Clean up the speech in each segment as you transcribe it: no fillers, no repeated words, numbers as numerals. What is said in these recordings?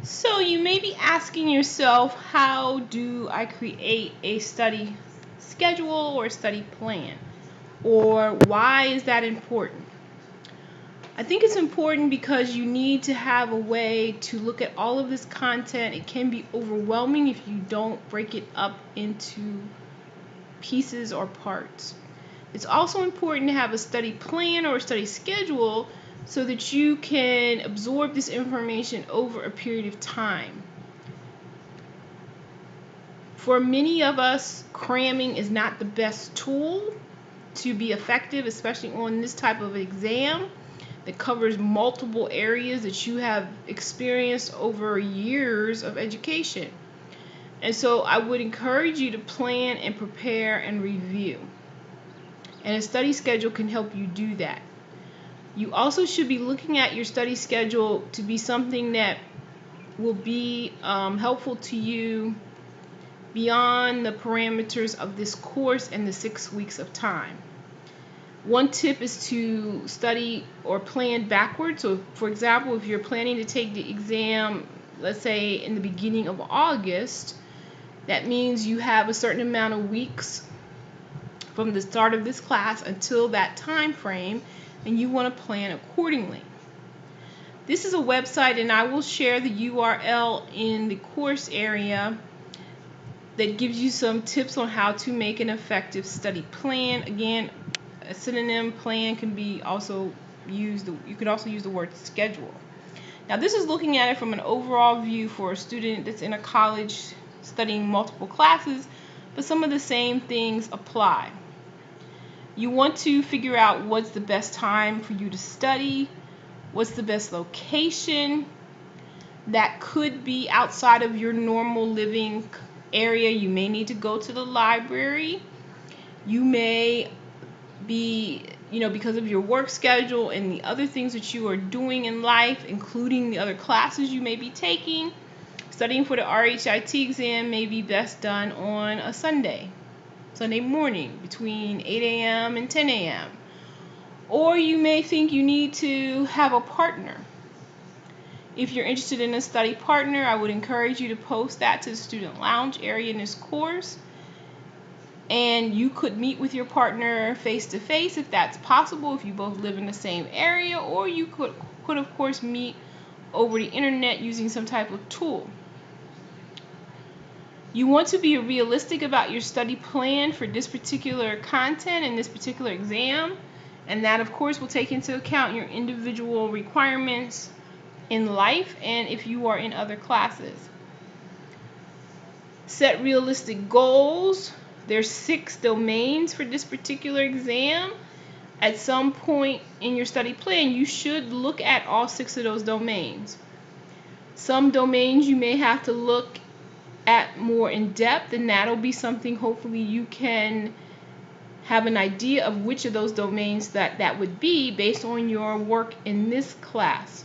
So you may be asking yourself, how do I create a study schedule or study plan? Or why is that important? I think it's important because you need to have a way to look at all of this content. It can be overwhelming if you don't break it up into pieces or parts. It's also important to have a study plan or a study schedule so that you can absorb this information over a period of time. For many of us, cramming is not the best tool to be effective, especially on this type of exam that covers multiple areas that you have experienced over years of education. And so I would encourage you to plan and prepare and review. And a study schedule can help you do that. You also should be looking at your study schedule to be something that will be helpful to you beyond the parameters of this course and the 6 weeks of time. One tip is to study or plan backwards. So, for example, if you're planning to take the exam, let's say in the beginning of August, that means you have a certain amount of weeks from the start of this class until that time frame, and you want to plan accordingly. This is a website, and I will share the URL in the course area, that gives you some tips on how to make an effective study plan. Again, a synonym plan can be also used. You could also use the word schedule. Now, this is looking at it from an overall view for a student that's in a college studying multiple classes, but some of the same things apply. You want to figure out what's the best time for you to study, what's the best location. That could be outside of your normal living area. You may need to go to the library. You may be, because of your work schedule and the other things that you are doing in life, including the other classes you may be taking, studying for the RHIT exam may be best done on a Sunday morning between 8 a.m. and 10 a.m. Or you may think you need to have a partner. If you're interested in a study partner, I would encourage you to post that to the student lounge area in this course. And you could meet with your partner face to face if that's possible, if you both live in the same area, or you could of course meet over the internet using some type of tool. You want to be realistic about your study plan for this particular content and this particular exam, and that of course will take into account your individual requirements in life and if you are in other classes. Set realistic goals. There's 6 domains for this particular exam. At some point in your study plan, you should look at all 6 of those domains. Some domains you may have to look at more in depth, and that'll be something hopefully you can have an idea of which of those domains that would be based on your work in this class.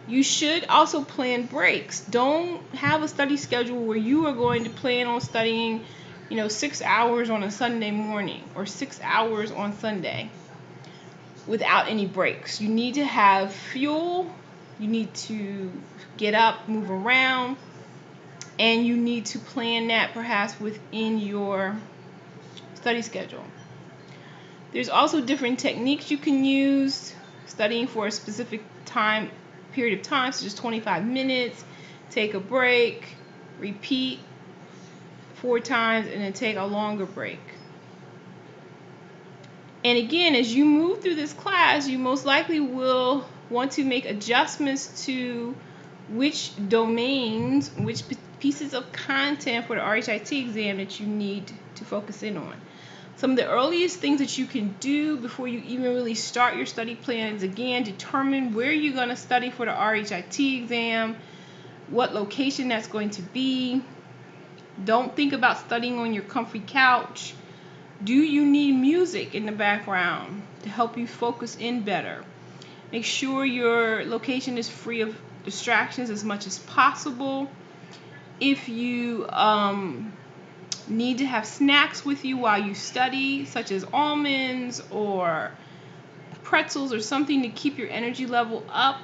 You should also plan breaks. Don't have a study schedule where you are going to plan on studying 6 hours on a Sunday morning or 6 hours on Sunday without any breaks. You need to have fuel, you need to get up, move around, and you need to plan that perhaps within your study schedule. There's also different techniques you can use studying for a specific period of time, such as 25 minutes, take a break, repeat 4 times, and then take a longer break. And again, as you move through this class, you most likely will want to make adjustments to which domains, which pieces of content for the RHIT exam that you need to focus in on. Some of the earliest things that you can do before you even really start your study plan is, again, determine where you're going to study for the RHIT exam, what location that's going to be. Don't think about studying on your comfy couch. Do you need music in the background to help you focus in better? Make sure your location is free of distractions as much as possible. If you need to have snacks with you while you study, such as almonds or pretzels or something to keep your energy level up.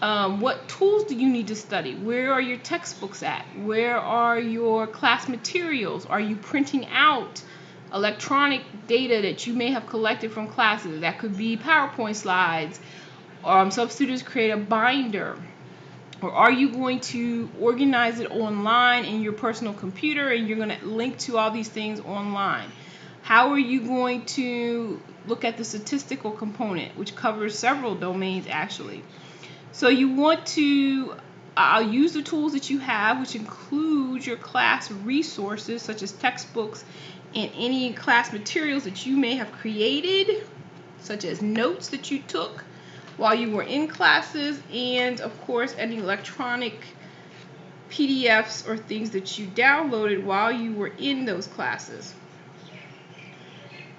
What tools do you need to study? Where are your textbooks at? Where are your class materials? Are you printing out electronic data that you may have collected from classes? That could be PowerPoint slides. Some students create a binder. Or are you going to organize it online in your personal computer and you're going to link to all these things online? How are you going to look at the statistical component, which covers several domains actually? So you want to use the tools that you have, which include your class resources such as textbooks and any class materials that you may have created, such as notes that you took while you were in classes, and of course any electronic PDFs or things that you downloaded while you were in those classes.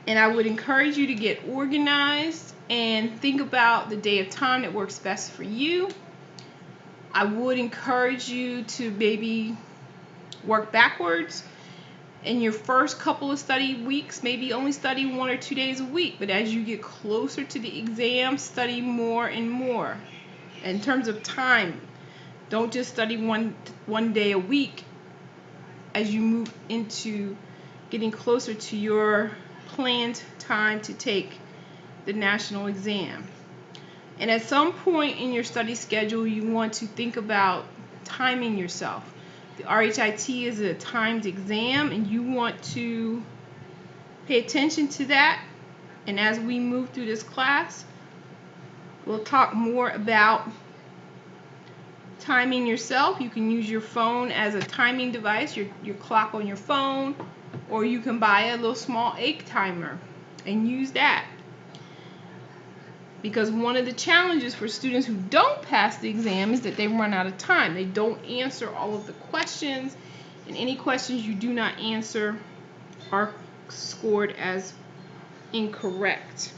And I would encourage you to get organized and think about the day of time that works best for you. I would encourage you to maybe work backwards. In your first couple of study weeks, maybe only study 1 or 2 days a week, but as you get closer to the exam, study more and more. In terms of time, don't just study one day a week as you move into getting closer to your planned time to take the national exam. And at some point in your study schedule, you want to think about timing yourself. The RHIT is a timed exam, and you want to pay attention to that. And as we move through this class, we'll talk more about timing yourself. You can use your phone as a timing device, your clock on your phone, or you can buy a little small egg timer and use that. Because one of the challenges for students who don't pass the exam is that they run out of time. They don't answer all of the questions, and any questions you do not answer are scored as incorrect.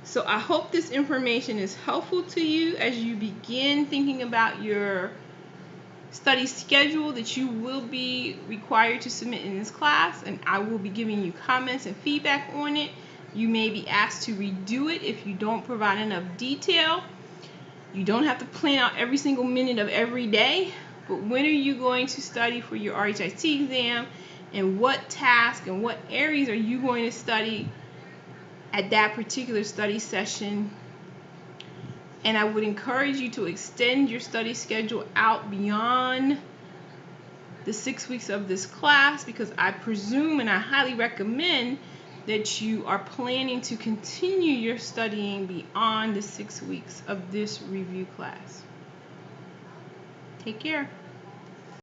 So I hope this information is helpful to you as you begin thinking about your study schedule that you will be required to submit in this class, and I will be giving you comments and feedback on it. You may be asked to redo it if you don't provide enough detail. You don't have to plan out every single minute of every day, but when are you going to study for your RHIT exam, and what task and what areas are you going to study at that particular study session? And I would encourage you to extend your study schedule out beyond the 6 weeks of this class, because I presume and I highly recommend that you are planning to continue your studying beyond the 6 weeks of this review class. Take care.